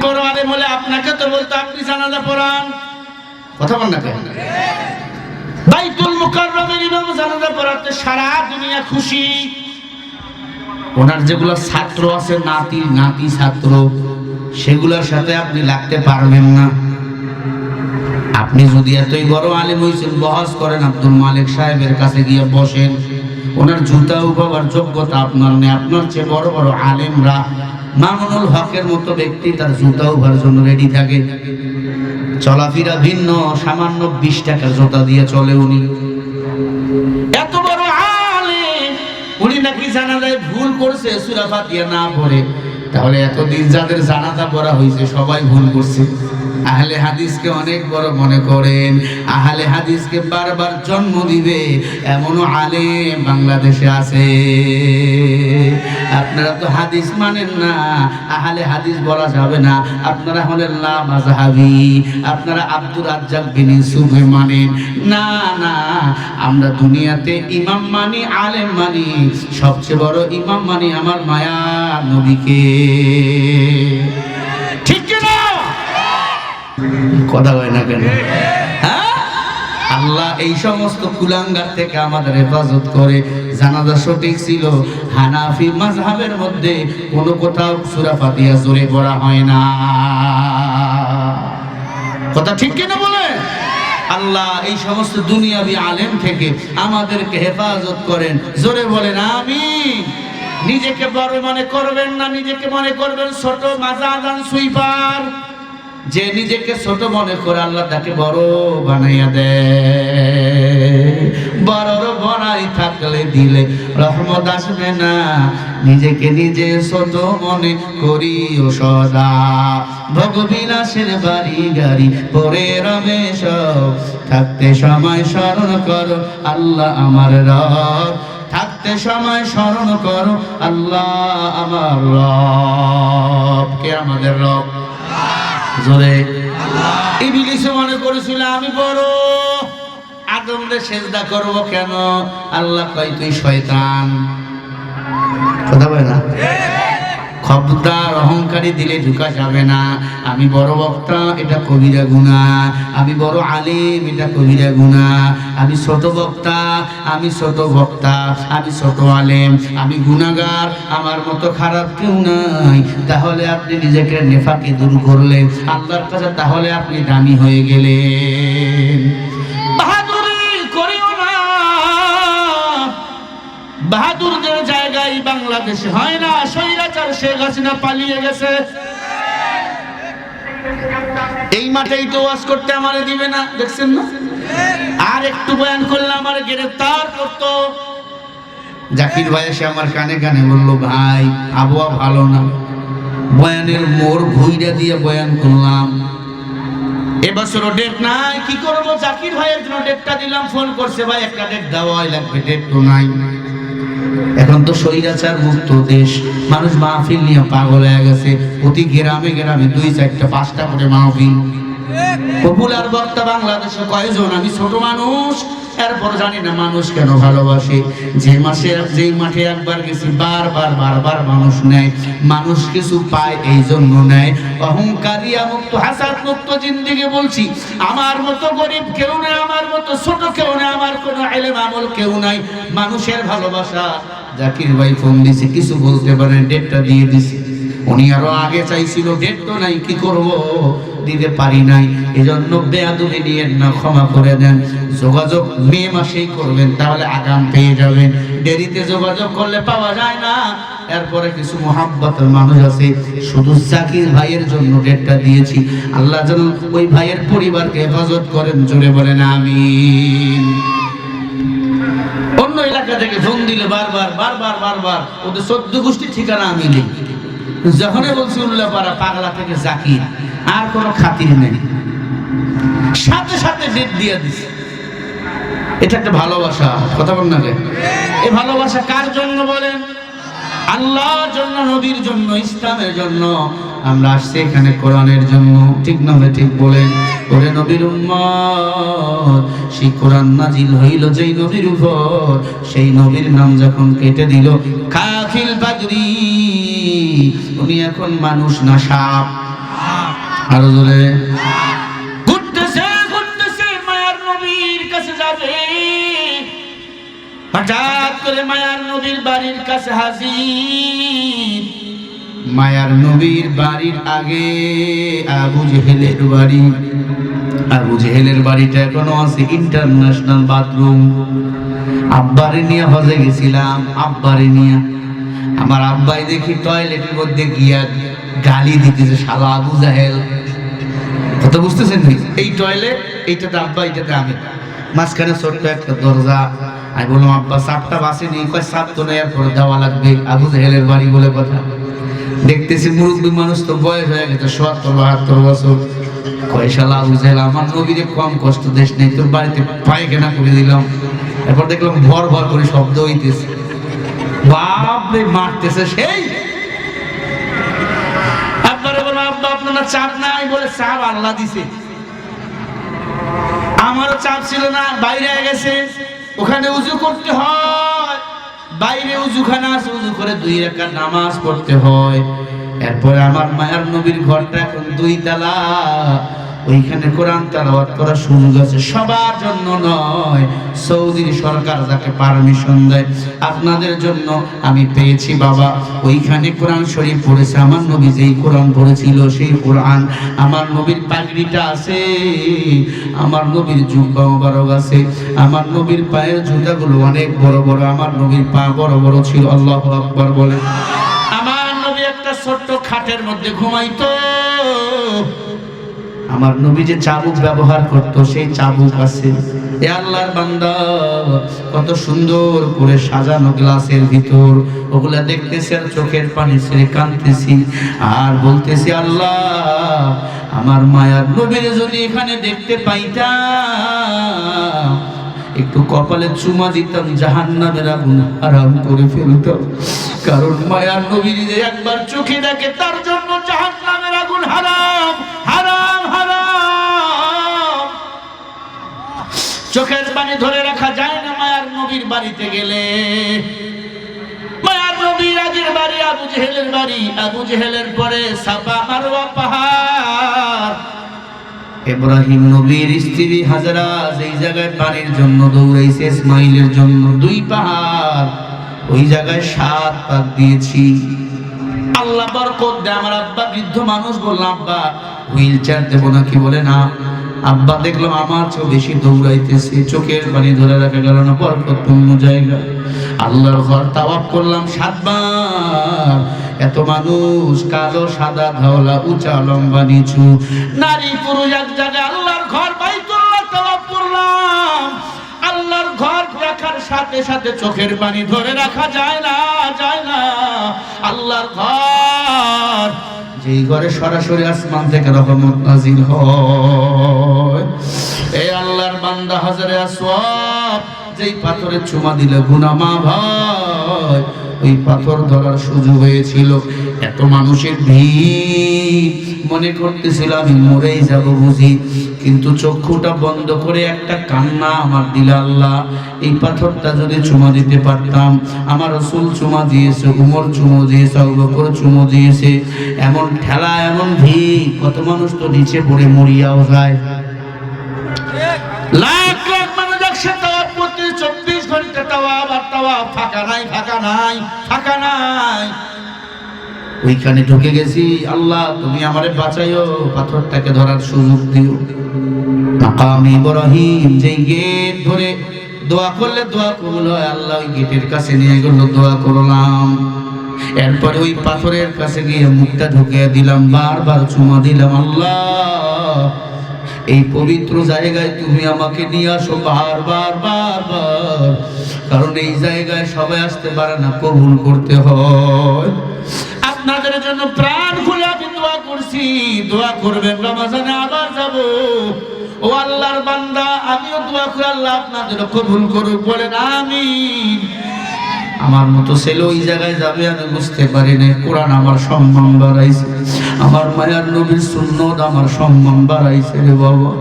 বড় আলেম হলে আপনাকে তো বলতো আপনি জানাজা পড়ান, কথা বল না কেন? বাইতুল মুকাররমের ইমাম জানাজা পড়াতে সারা দুনিয়া খুশি। ওনার যেগুলো ছাত্র আছে, নাতি ছাত্র, সেগুলোর সাথে আপনি লাগতে পারবেন না। আপনি যদি এতই বড় আলেম হইছেন, বহস করেন, আব্দুল মালিক সাহেবের কাছে গিয়ে বসেন, ওনার জুতা উঠাবার যোগ্যতা আপনার নেই। আপনার চেয়ে বড় বড় আলেমরা, মামুনুল হকের মতো ব্যক্তি তার জুতা উঠার জন্য রেডি থাকে। চলাফেরা ভিন্ন, সামান্য 20 টাকার জুতা দিয়ে চলে উনি। এত বড় আলেম, উনি নাকি জানাজায় ভুল করছে সূরা ফাতিহা না পড়ে। তাহলে এতদিন যাদের জানাজা পড়া হয়েছে সবাই ভুল করছে। আহলে হাদিসকে অনেক বড় মনে করেন, আহলে হাদিসকে বারবার জন্ম দিবে এমনও আলেম বাংলাদেশে আছে। আপনারা তো হাদিস মানেন না, আহলে হাদিস বলা যাবে না। আপনারা হলেন লা মাযহাবী, আপনারা আব্দুর রাজ্জাক বিন ইউসুফ মানেন না। না, আমরা দুনিয়াতে ইমাম মানি, আলেম মানি, সবচেয়ে বড় ইমাম মানি আমার মায়া নবীকে। ঠিক না? কথা হয় না কেন? হ্যাঁ, আল্লাহ এই সমস্ত কুলাঙ্গার থেকে আমাদের হেফাজত করে। জানাজা সঠিক ছিল। হানাফি মাযহাবের মধ্যে কোনো কোথাও সূরা ফাতিহা জোরে পড়া হয় না। কথা ঠিক কিনা বলে? আল্লাহ এই সমস্ত দুনিয়াবি আলেম থেকে আমাদেরকে হেফাজত করেন। জোরে বলেন আমিন। নিজেকে বড় মনে করবেন না, নিজেকে মনে করবেন ছোট, মাজাদান সুইপার। যে নিজেকে ছোট মনে করে আল্লাহ তাকে বড় বানাইয়া দেয়। বড় বড়াই থাকলে দিলে রহমত আসবে না। নিজেকে নিজে ছোট মনে করিও সদা। ভোগবিলাসের বাড়ি গাড়ি পরে রবে সব। থাকতে সময় স্মরণ করো আল্লাহ আমার রব। থাকতে সময় স্মরণ করো আল্লাহ আমার রব। কে আমাদের রব? জোরে ইবলিস মনে করেছিল আমি বড়, আদমরে সেজদা করব কেন? আল্লাহ কয় তুই শয়তান। কথা বলে না? খবরদার, অহংকারী দিলে ঢুকা যাবে না। আমি বড় বক্তা, এটা কবিরা গুনাহ। আমি বড় আলেম, এটা কবিরা গুনাহ। আমি ছোট বক্তা, আমি ছোট বক্তা, আমি ছোট আলেম, আমি গুনাহগার, আমার মতো খারাপ কেউ নাই। তাহলে আপনি নিজেকে নেফাকে দূর করলেন আল্লাহর কাছে, তাহলে আপনি দামি হয়ে গেলেন। বাহাদুরি করিও না। বাহাদুরদের জায়গায় বাংলাদেশে হয় না। স্বৈরাচার শেখ হাসিনা পালিয়ে গেছে। এই মাঠেই তো ওয়াজ করতে আমারে দিবে না, দেখছেন না? আর একটু বয়ান করলে আমারে গ্রেফতার করতো। জাকির ভাই এসে আমার কানে কানে বললো, ভাই আবহাওয়া ভালো না, বয়ানের মোড় ঘুইরা দিয়ে বয়ান করলাম। এবছরও ডেট নাই, কি করবো? জাকির ভাইয়ের জন্য ডেটটা দিলাম, ফোন করছে ভাই একটা ডেট দেওয়াই লাগবে, ডেট তো নাই। এখন তো স্বৈরাচার মুক্ত দেশ, মানুষ মাহফিল নিয়ে পাগল হয়ে গেছে। প্রতি গ্রামে গ্রামে 2, 4, 5টা করে মাহফিল। পপুলার বক্তা বাংলাদেশে কয়জন? আমি ছোট মানুষ, এরপর জানি না মানুষ কেন ভালোবাসে। যেই মাঠে একবার গেছি বারবার মানুষ নেয়, মানুষ কিছু পায় এই জন্য নেয়। অহংকারিয়া মুক্ত, হাসাদ মুক্ত জিন্দেগি বলছি। আমার মতো গরিব কেউ নেই, আমার মতো ছোট কেউ নেই, আমার কোনো ইলম আমল কেউ নাই। মানুষের ভালোবাসা। জাকির ভাই ফোন দিছে, কিছু বলতে পারেন, ডেটটা দিয়ে দিছি। উনি আরো আগে চাইছিল, ডেট তো নাই, কি করব? দিতে পারি নাই। এজন্য বেয়াদবি নিয়ে না, ক্ষমা করে দেন। যোগাযোগ মে মাসেই করবেন, তাহলে আগাম পেয়ে যাবেন। দেরিতে যোগাযোগ করলে পাওয়া যায় না। এরপরে কিছু মোহাব্বতের মানুষ আছে, শুধু জাকির ভাইয়ের জন্য ডেটটা দিয়েছি। আল্লাহ যেন ওই ভাইয়ের পরিবারকে হেফাজত করেন। জোরে বলেন আমিন। অন্য এলাকা থেকে ফোন দিলে বারবার ওদের 14 গোষ্ঠী ঠিকানা আমি নেই। যখনই বলছি উল্লাপাড়া পাগলা থেকে জাকির, আর কোনো খাতির নেই, সাথে সাথে ডেট দিয়ে দিছে। এটা একটা ভালোবাসা। কথা বল না? এই ভালোবাসা কার জন্য বলেন? আল্লাহর জন্য, নবীর জন্য, ইসলামের জন্য। আমরা আসছি এখানে কোরআনের জন্য। ঠিক না? ঠিক বলেন। ওরে নবীর উম্মত, সেই কোরআন নাজিল হইল যেই নবীর উপর, সেই নবীর নাম যখন কেটে দিল কাফিল পাগড়ি, উনি এখন মানুষ না সাপ। আরো জোরে। ঘুরতেছে ঘুরতেছে মায়ার নবীর কাছে যাবে, হঠাৎ করে মায়ার নবীর বাড়ির কাছে হাজির। মায়ার নবীর বাড়ির আগে আবু জেহেলের বাড়ি। আবু জেহেলের বাড়িটা এখনো আছে ইন্টারন্যাশনাল বাথরুম। আব্বারে নিয়ে হজে গেছিলাম, আব্বারে নিয়ে। আমার আব্বাই দেখি টয়লেটের মধ্যে গিয়া গালি দিতেছে, শালা আবু জাহেল। কথা বুঝতেছেন? এই টয়লেট, এইটাতে আব্বা, এইটাতে আমি, মাঝখানে ছোট্ট একটা দরজা। আমি বললাম আব্বা সাপটা বাসেনি। কয় সাপ তো নেই, এরপরে দেওয়া লাগবে। আবু জাহেলের বাড়ি বলে কথা। দেখতেছি মুরব্বী মানুষ, তো বয়স হয়ে গেছে ৭০-৭২ বছর। কয় শালা আবু জাহেল, আমার নবীরে কম কষ্ট দেশ নেই, তোর বাড়িতে পায়খানা করে দিলাম। এরপর দেখলাম ভর ভর করে শব্দ হইতেছে, বাপরে মারতেছে সেই। আব্বারে বলো আব্বা আপনার চাপ নাই? বলে চাপ আল্লাহ দিছে, আমারও চাপ ছিল না, বাইরে গেছে, ওখানে উজু করতে হয়, বাইরে উজুখানা আছে, উজু করে 2 রাকাত নামাজ পড়তে হয়। এরপরে আমার মায়ার নবীর ঘরটা এখন 2 তালা, ওইখানে কোরআন তেলাওয়াত করা সুযোগ আছে। সবার জন্য নয়, সৌদির সরকার যাকে পারমিশন দেয়, আপনাদের জন্য আমি পেয়েছি বাবা। ওইখানে কোরআন শরীফ পড়েছে, আমার নবী যেই কোরআন পড়েছিল সেই কোরআন। আমার নবীর পাগড়িটা আছে, আমার নবীর জুব্বা মোবারক আছে, আমার নবীর পায়ের জুতাগুলো অনেক বড় বড়, আমার নবীর পা বড় বড় ছিল। আল্লাহু আকবার বলে। আমার নবী একটা ছোট্ট খাটের মধ্যে ঘুমাইতো। আমার নবী যে চাবুক ব্যবহার করতো, সেই চাবুক আছে। এ আল্লাহর বান্দা, কত সুন্দর করে সাজানো গ্লাসের ভিতর, ওগুলা দেখতেছি আর চোখের পানি ছেড়ে কাঁদতেছি আর বলতেছি আল্লাহ, আমার মায়ার নবীর যদি এখানে দেখতে পাইতাম, একটু কপালে চুমা দিতাম, জাহান্নামের আগুন হারাম করে ফেলতাম। কারণ মায়ার নবীর যে একবার চোখে দেখে, তার জন্য জাহান্নামের আগুন হারাম হারাম হারাম। চোখের পানি ধরে রাখা যায় না মায়ার নবীর বাড়িতে গেলে। মায়ার নবীর আগের বাড়ি আবু জেহেলের বাড়ি, আবু জেহেলের পরে সাফা মারওয়া পাহাড়। ইব্রাহিম নবীর স্ত্রী হাজরা যেই জায়গায় পানির জন্য দৌড়াইছে, ইসমাইলের জন্য 2 পাহাড়, ওই জায়গায় 7 পাক দিয়েছি। আল্লাহ বরকত দেয়। আমার আব্বা বৃদ্ধ মানুষ, বললাম আব্বা হুইল চেয়ার দেবো নাকি? বলে না। আব্বা দেখলাম আমার চেয়ে বেশি দৌড়াইতেছে, চোখের পানি ধরে রাখা গেল না, বরকতপূর্ণ জায়গা। আল্লাহর ঘর তাওয়াফ করলাম 7 বার। এত মানুষ, কালো সাদা ধওলা, উঁচা লম্বা নিচু, নারী পুরুষ এক জায়গায় আল্লাহর ঘর বাইতুল্লাহ তাওয়াফ করলাম। আল্লাহর ঘর দেখার সাথে সাথে চোখের পানি ধরে রাখা যায় না, যায় না। আল্লাহর ঘর, যেই ঘরে সরাসরি আসমান থেকে রহমত নাজিল হয়। এই আল্লাহর বান্দা হাজরে আসওয়াদ, যেই পাথরে চুমা দিলে গুনাহ মাফ হয়, ওই পাথর ধরার সুযোগ হয়েছিল। এত মানুষের ভিড়, মনে করতেছিল আমি মরেই যাব বুঝি, কিন্তু চক্ষুটা বন্ধ করে একটা কান্না আমার দিল, আল্লাহ এই পাথরটা যদি চুমা দিতে পারতাম। আমার রাসূল চুমা দিয়েছে, উমর চুমো দিয়েছে, আবু বকর চুমো দিয়েছে। এমন ঠেলা, এমন ভিড়, কত মানুষ তো নিচে পড়ে মরিয়াও যায়। লাখ লাখ মানুষ একসাথে তাওয়াফ করতে, 24 ঘন্টা তাওয়াফ আর তাওয়াফ, ফাঁকা নাই, ফাঁকা নাই, ফাঁকা নাই। ওইখানে ঢুকে গেছি, আল্লাহ তুমি আমারে বাঁচাইও, পাথরটাকে ধরার সুযোগ দিও। মাকাম ইব্রাহিম, যেই গেট ধরে দোয়া করলে দোয়া কবুল হয়, আল্লাহ ওই গেটের কাছে নিয়ে গেল, দোয়া করলাম। এরপরে ওই পাথরের কাছে গিয়ে মুখটা ঢুকিয়ে দিলাম, বারবার চুমা দিলাম, আল্লাহ এই পবিত্র জায়গায় তুমি আমাকে নিয়ে আসো বারবার বারবার, কারণ এই জায়গায় সবাই আসতে পারে না, কবুল করতে হয়। আপনাদের জন্য প্রাণ খুলে আমি দোয়া করছি, দোয়া করবেন, রমজানে আবার যাব। ও আল্লাহর বান্দা, আমিও দোয়া করি আল্লাহ আপনাদের কবুল করুক, বলেন আমিন। আমার মতো ছেলে ওই জায়গায় যাবে আমি বুঝতে পারি না। কোরআন আমার সম্মান বাড়াইছে, আমার মায়ার নবীর সুন্নত আমার সম্মান বাড়াইছে রে বাবা।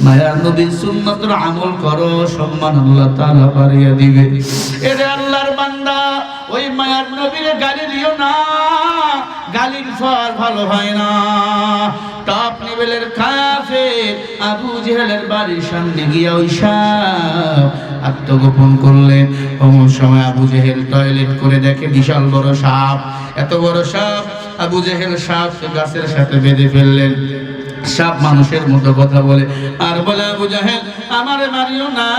মায়ার নবীর সুন্নতের আমল করো, সম্মান আল্লাহ তাআলা বাড়িয়ে দিবে। এরে আল্লাহর বান্দা, ওই মায়ার নবীর গালি দিও না, গালির ফল ভালো হয় না। টপ লেভেলের কাফের আবু জেহেলের বাড়ির সামনে গিয়া ওই সাপ আত্মগোপন করলেন। অমন সময় আবু জেহেল টয়লেট করে দেখে বিশাল বড় সাপ। এত বড় সাপ, আবু জেহেল সাপ গাছের সাথে বেঁধে ফেললেন। সাপ মানুষের মতো কথা বলে আর বলে, আবু জেহেল আমারে মারিও না,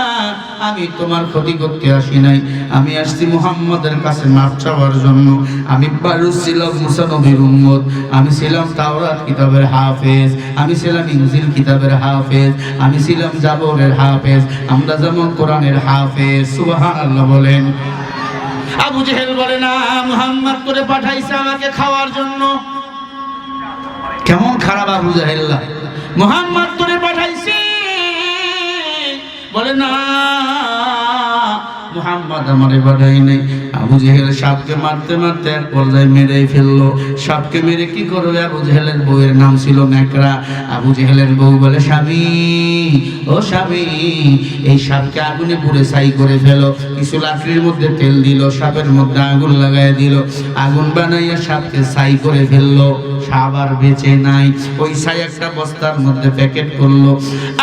আমি তোমার ক্ষতি করতে আসি নাই, আমি আসছি মুহাম্মদের কাছে মাপ চাওয়ার জন্য। আমি বারুস ছিলাম মুসা নবীর উম্মত, আমি ছিলাম তাওরাত কিতাবের হাফেজ, আমি ছিলাম ইনজিল কিতাবের হাফেজ, আমি ছিলাম জাবরের হাফেজ, আমরা যেমন কোরআনের হাফেজ। সুবহানাল্লাহ বলেন। আবু জেহেল বলে, না, মুহাম্মদ করে পাঠাইছে আমাকে খাওয়ার জন্য। কেমন খারাপ আবু জেহেল, মুহাম্মদ করে পাঠাইছে। বলে, না, মুহাম্মদ আমারে পাঠাই নাই। আবু জেহেল সাপকে মারতে মারতে এক পর্যায়ে মেরেই ফেললো। সাপকে মেরে কি করবে? আবু জেহেলের বউয়ের নাম ছিল নেকড়া। আবু জেহেলের বউ বলে, স্বামী, ও স্বামী, এই সাপকে আগুনে পুড়ে ছাই করে ফেলো। কিছু লাকড়ির মধ্যে তেল দিল, সাপের মধ্যে আগুন লাগাই দিল, আগুন বানাইয়া সাপকে ছাই করে ফেললো। সাপ আর বেঁচে নাই। ওই ছাই একটা বস্তার মধ্যে প্যাকেট করলো।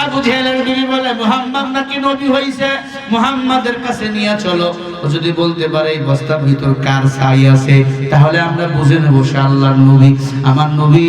আবু জেহেলের বিবি বলে, মুহাম্মদ নাকি নবী হইছে, মুহাম্মাদের কাছে নিয়ে চলো। ও যদি বলতে পারে এই বস্তার ভিতর কার ছাই আছে, তাহলে আমরা বুঝে নেবো সে আল্লাহর নবী। আমার নবী